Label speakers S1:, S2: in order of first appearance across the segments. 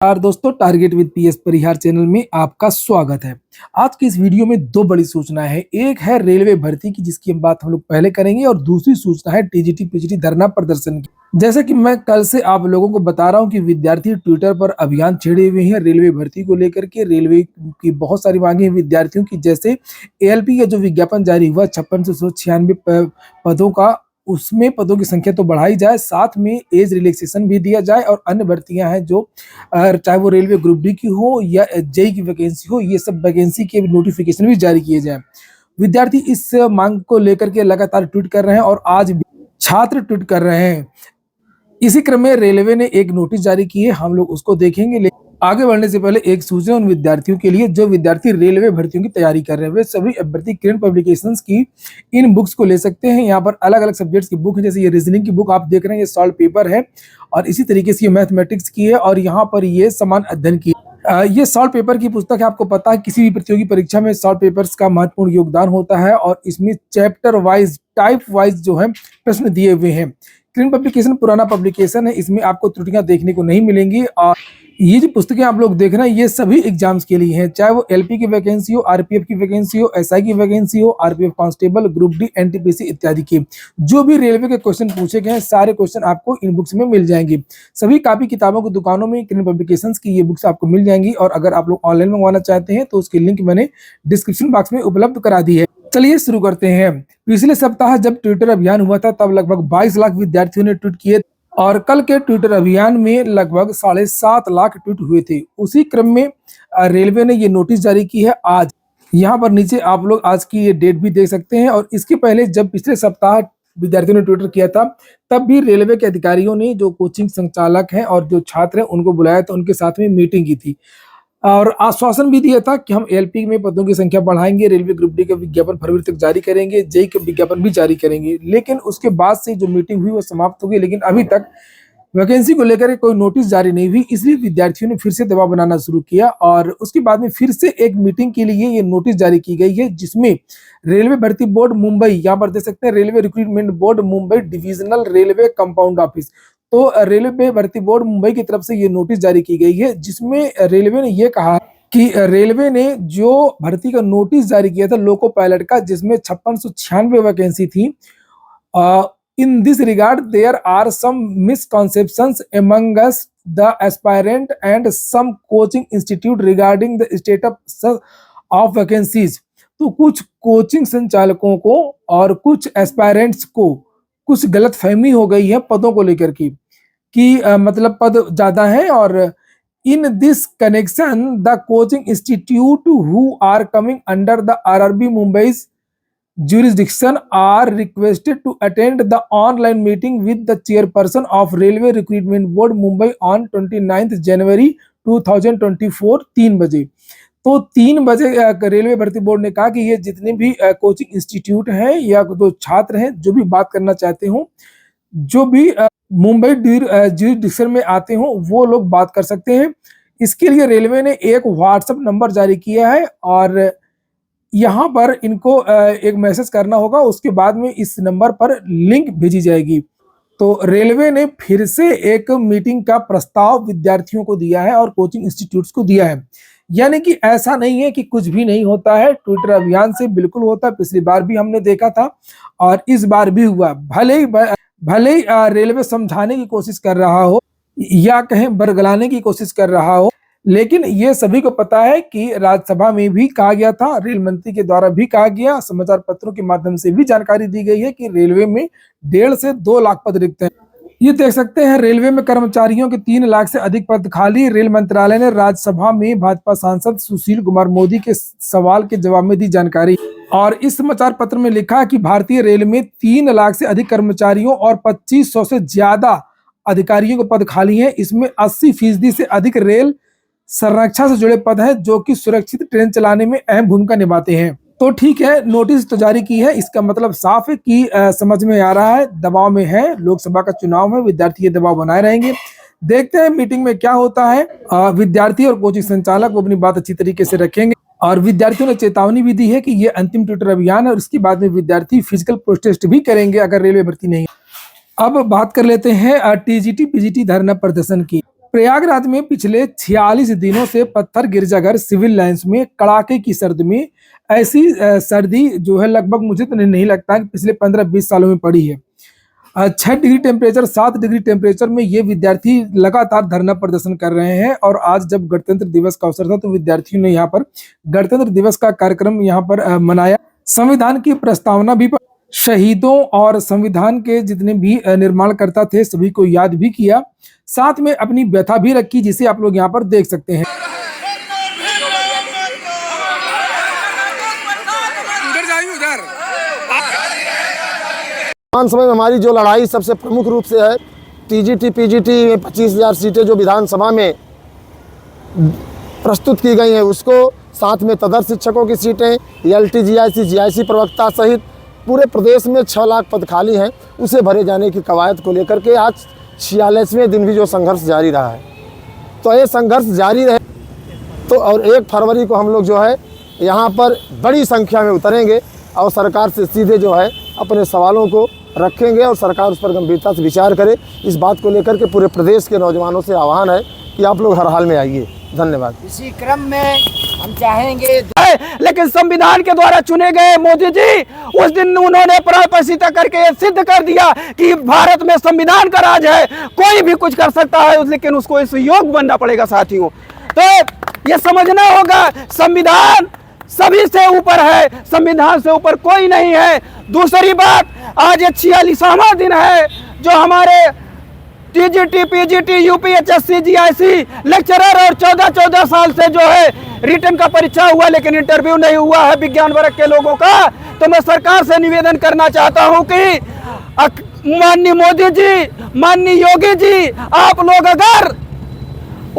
S1: नमस्कार दोस्तों, target with PS Parihar channel में आपका स्वागत है। आज की इस वीडियो में दो बड़ी सूचनाएं हैं। एक है रेलवे भर्ती की, जिसकी हम बात हम लोग पहले करेंगे, और दूसरी सूचना है टीजीटी पीजीटी धरना प्रदर्शन की। जैसा कि मैं कल से आप लोगों को बता रहा हूं कि विद्यार्थी ट्विटर पर अभियान छेड़े हुए हैं रेलवे भर्ती को लेकर के। रेलवे की बहुत सारी मांगे हैं विद्यार्थियों की, जैसे एएलपी का जो विज्ञापन जारी हुआ 5696 पदों का, उसमें पदों की संख्या तो बढ़ाई जाए, साथ में एज रिलैक्सेशन भी दिया जाए, और अन्य भर्तियां हैं जो चाहे वो रेलवे ग्रुप डी की हो या जेई की वैकेंसी हो, ये सब वैकेंसी के नोटिफिकेशन भी जारी किए जाए। विद्यार्थी इस मांग को लेकर के लगातार ट्वीट कर रहे हैं और आज भी छात्र ट्वीट कर रहे हैं। इसी क्रम में रेलवे ने एक नोटिस जारी की है, हम लोग उसको देखेंगे। लेकिन आगे बढ़ने से पहले एक सूचना उन विद्यार्थियों के लिए जो विद्यार्थी रेलवे भर्तियों की तैयारी कर रहे हैं। वे सभी अभ्यर्थी किरण पब्लिकेशंस की इन बुक्स को ले सकते हैं। यहाँ पर अलग अलग सब्जेक्ट्स की बुक है, जैसे ये रीजनिंग की बुक आप देख रहे हैं, ये सॉल्व पेपर है, और इसी तरीके से ये मैथमेटिक्स की है, और यहाँ पर ये समान अध्ययन की ये सॉल्व पेपर की पुस्तक है। आपको पता है किसी भी प्रतियोगी परीक्षा में सॉल्व पेपर्स का महत्वपूर्ण योगदान होता है, और इसमें चैप्टर वाइज, टाइप वाइज जो है प्रश्न दिए हुए हैं। किरण पब्लिकेशन पुराना पब्लिकेशन है, इसमें आपको त्रुटियां देखने को नहीं मिलेंगी। और ये जो पुस्तकें आप लोग देख रहे हैं, ये सभी एग्जाम्स के लिए हैं, चाहे वो एलपी की वैकेंसी हो, आरपीएफ की वैकेंसी हो, एसआई की वैकेंसी हो, RPF constable, group D, NTPC इत्यादि की। जो भी रेलवे के क्वेश्चन पूछे गए हैं, सारे क्वेश्चन आपको इन बुक्स में मिल जाएंगे। सभी कॉपी किताबों की दुकानों में किरण पब्लिकेशंस की ये बुक्स आपको मिल जाएंगी, और अगर आप लोग ऑनलाइन मंगवाना चाहते हैं तो उसकी लिंक मैंने डिस्क्रिप्शन बॉक्स में उपलब्ध करा दी है। चलिए शुरू करते हैं। पिछले सप्ताह जब ट्विटर अभियान हुआ था, तब लगभग 22 लाख विद्यार्थियों ने ट्वीट किए, और कल के ट्विटर अभियान में लगभग 7.5 लाख ट्वीट हुए थे। उसी क्रम में रेलवे ने ये नोटिस जारी की है आज। यहाँ पर नीचे आप लोग आज की ये डेट भी देख सकते हैं। और इसके पहले जब पिछले सप्ताह विद्यार्थियों ने ट्विटर किया था, तब भी रेलवे के अधिकारियों ने, जो कोचिंग संचालक हैं और जो छात्र हैं, उनको बुलाया था, उनके साथ में मीटिंग की थी, और आश्वासन भी दिया था कि हम एलपी में पदों की संख्या बढ़ाएंगे, रेलवे ग्रुप डी का विज्ञापन फरवरी तक जारी करेंगे, जेई का विज्ञापन भी जारी करेंगे। लेकिन उसके बाद से जो मीटिंग हुई वो समाप्त हो गई, लेकिन अभी तक वैकेंसी को लेकर कोई नोटिस जारी नहीं हुई। इसलिए विद्यार्थियों ने फिर से दबाव बनाना शुरू किया, और उसके बाद में फिर से एक मीटिंग के लिए ये नोटिस जारी की गई है, जिसमें रेलवे भर्ती बोर्ड मुंबई, यहाँ पर देख सकते हैं, railway recruitment board Mumbai divisional railway compound office, तो रेलवे भर्ती बोर्ड मुंबई की तरफ से ये नोटिस जारी की गई है, जिसमें रेलवे ने ये कहा कि रेलवे ने जो भर्ती का नोटिस जारी किया था लोको पायलट का, जिसमें 5696 वैकेंसी थी, in this regard there are some misconceptions among us the aspirant and some coaching institute regarding the status of vacancies. तो कुछ कोचिंग संचालकों को और कुछ एस्पायरेंट्स को कुछ गलतफहमी हो गई है पदों को लेकर की, कि मतलब पद ज्यादा है, और in this connection the coaching institute who are coming under the RRB Mumbai's jurisdiction are requested to attend the online meeting with the chairperson of Railway Recruitment Board Mumbai on 29th January 2024 3 बजे। तो 3 बजे railway भर्ती board ने कहा कि ये जितने भी कोचिंग इंस्टीट्यूट हैं या जो छात्र हैं जो भी बात करना चाहते हो, जो भी मुंबई जुरिडिक्शन में आते हो, वो लोग बात कर सकते हैं। इसके लिए रेलवे ने एक व्हाट्सएप नंबर जारी किया है, और यहाँ पर इनको एक मैसेज करना होगा, उसके बाद में इस नंबर पर लिंक भेजी जाएगी। तो रेलवे ने फिर से एक मीटिंग का प्रस्ताव विद्यार्थियों को दिया है और कोचिंग इंस्टीट्यूट्स को दिया है। यानी कि ऐसा नहीं है कि कुछ भी नहीं होता है, ट्विटर अभियान से बिल्कुल होता है। पिछली बार भी हमने देखा था और इस बार भी हुआ। भले ही रेलवे समझाने की कोशिश कर रहा हो या कहें बरगलाने की कोशिश कर रहा हो, लेकिन ये सभी को पता है कि राज्यसभा में भी कहा गया था, रेल मंत्री के द्वारा भी कहा गया, समाचार पत्रों के माध्यम से भी जानकारी दी गई है कि रेलवे में 1.5 से 2 लाख पद रिक्त हैं। ये देख सकते हैं, रेलवे में कर्मचारियों के 3 लाख से अधिक पद खाली। रेल मंत्रालय ने राज्यसभा में भाजपा सांसद सुशील कुमार मोदी के सवाल के जवाब में दी जानकारी, और इस समाचार पत्र में लिखा कि भारतीय रेल में 3 लाख से अधिक कर्मचारियों और 2500 से ज्यादा अधिकारियों के पद खाली हैं। इसमें 80% से अधिक रेल संरक्षा से जुड़े पद हैं, जो कि सुरक्षित ट्रेन चलाने में अहम भूमिका निभाते हैं। तो ठीक है, नोटिस तो जारी की है, इसका मतलब साफ है कि समझ में आ रहा है, दबाव में है, लोकसभा का चुनाव है, विद्यार्थी ये दबाव बनाए रहेंगे। देखते हैं मीटिंग में क्या होता है। विद्यार्थी और कोचिंग संचालक वो अपनी बात अच्छी तरीके से रखेंगे, और विद्यार्थियों ने चेतावनी भी दी है कि ये अंतिम ट्विटर अभियान है, और इसके बाद में विद्यार्थी फिजिकल प्रोटेस्ट भी करेंगे अगर रेलवे भर्ती नहीं। अब बात कर लेते हैं टीजीटी पीजीटी धरना प्रदर्शन की। प्रयागराज में पिछले 46 दिनों से पत्थर गिरजाघर सिविल लाइंस में कड़ाके की सर्दी में ऐसी सर्दी जो है लगभग मुझे तो नहीं लगता कि पिछले 15-20 सालों में पड़ी है। 6 डिग्री टेम्परेचर 7 डिग्री टेम्परेचर में ये विद्यार्थी लगातार धरना प्रदर्शन कर रहे हैं और आज जब गणतंत्र दिवस का अवसर था तो विद्यार्थियों ने यहाँ पर गणतंत्र दिवस का कार्यक्रम यहाँ पर मनाया। संविधान की प्रस्तावना भी शहीदों और संविधान के जितने भी निर्माणकर्ता थे सभी को याद भी किया, साथ में अपनी व्यथा भी रखी, जिसे आप लोग यहाँ पर देख सकते हैं।
S2: वर्तमान समय में हमारी जो लड़ाई सबसे प्रमुख रूप से है टीजीटी पीजीटी में 25,000 सीटें जो विधानसभा में प्रस्तुत की गई हैं उसको, साथ में तदर्थ शिक्षकों की सीटें, एलटी जीआईसी जीआईसी प्रवक्ता सहित पूरे प्रदेश में 6 लाख पद खाली हैं, उसे भरे जाने की कवायद को लेकर के आज 46वें दिन भी जो संघर्ष जारी रहा है। तो ये संघर्ष जारी रहे तो और 1 फरवरी को हम लोग जो है यहाँ पर बड़ी संख्या में उतरेंगे और सरकार से सीधे जो है अपने सवालों को रखेंगे और सरकार उस पर गंभीरता से विचार करे। इस बात को लेकर के पूरे प्रदेश के नौजवानों से आह्वान है कि आप लोग हर हाल में आइए। धन्यवाद।
S3: इसी क्रम में हम चाहेंगे,
S4: लेकिन संविधान के द्वारा चुने गए मोदी जी उस दिन उन्होंने प्रायश्चित करके ये सिद्ध कर दिया कि भारत में संविधान का राज है, कोई भी कुछ कर सकता है, लेकिन उसको इस योग बनना पड़ेगा साथियों। तो ये समझना होगा संविधान सभी से ऊपर है, संविधान से ऊपर कोई नहीं है। दूसरी बात, आज 46वां दिन है जो हमारे TGT PGT UPHSC GIC lecturer और 14 साल से जो है रिटर्न का परीक्षा हुआ लेकिन इंटरव्यू नहीं हुआ है विज्ञान वर्ग के लोगों का। तो मैं सरकार से निवेदन करना चाहता हूं कि माननीय मोदी जी, माननीय योगी जी, आप लोग अगर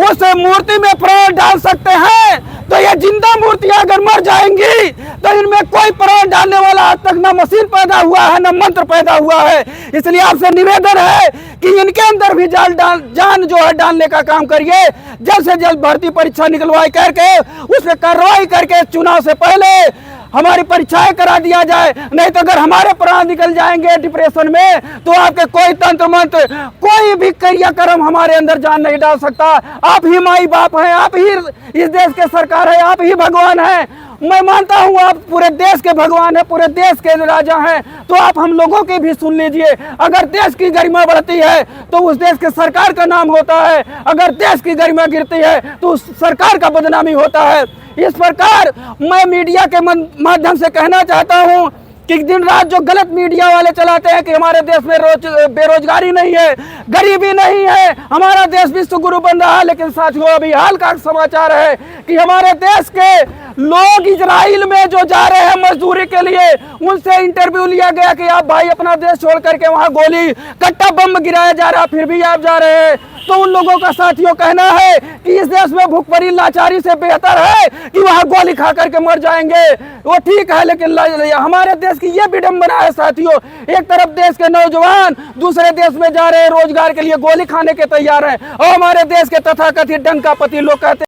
S4: उस मूर्ति में प्राण डाल सकते हैं तो ये जिंदा मूर्तियां अगर मर जाएंगी तो इनमें कोई प्राण डालने वाला आज तक न मशीन पैदा हुआ है न मंत्र पैदा हुआ है। इसलिए आपसे निवेदन है कि इनके अंदर भी जान जो है डालने का काम करिए। जल्द से जल्द भर्ती परीक्षा निकलवाई करके उस पर कार्रवाई करके चुनाव से पहले हमारी परीक्षाएं करा दिया जाए। नहीं तो अगर हमारे प्राण निकल जाएंगे डिप्रेशन में तो आपके कोई तंत्र मंत्र, कोई भी क्रियाक्रम हमारे अंदर जान नहीं डाल सकता। आप ही माई बाप हैं, आप ही इस देश के सरकार है, आप ही भगवान हैं। मैं मानता हूँ आप पूरे देश के भगवान हैं, पूरे देश के राजा हैं, तो आप हम लोगों की भी सुन लीजिए। अगर देश की गरिमा बढ़ती है तो उस देश के सरकार का नाम होता है, अगर देश की गरिमा गिरती है तो उस सरकार का बदनामी होता है। इस प्रकार मैं मीडिया के माध्यम से कहना चाहता हूं कि दिन रात जो गलत मीडिया वाले चलाते हैं कि हमारे देश में बेरोजगारी नहीं है, गरीबी नहीं है, हमारा देश विश्व गुरु बन रहा है, लेकिन साथियों अभी हाल का समाचार है कि हमारे देश के लोग इजराइल में जो जा रहे हैं मजदूरी के लिए, उनसे इंटरव्यू लिया गया कि आप भाई अपना देश छोड़ करके वहां गोली कट्टा बम गिराया जा रहा, फिर भी आप जा रहे हैं। तो उन लोगों का साथियों कहना है कि इस देश में भूखमरी लाचारी से बेहतर है कि वहां गोली खा करके मर जाएंगे। वो ठीक है, लेकिन हमारे देश की ये विडंबना है साथियों। एक तरफ देश के नौजवान दूसरे देश में जा रहे हैं रोजगार के लिए, गोली खाने के तैयार हैं, और हमारे देश के तथाकथित डंकापति लोग कहते हैं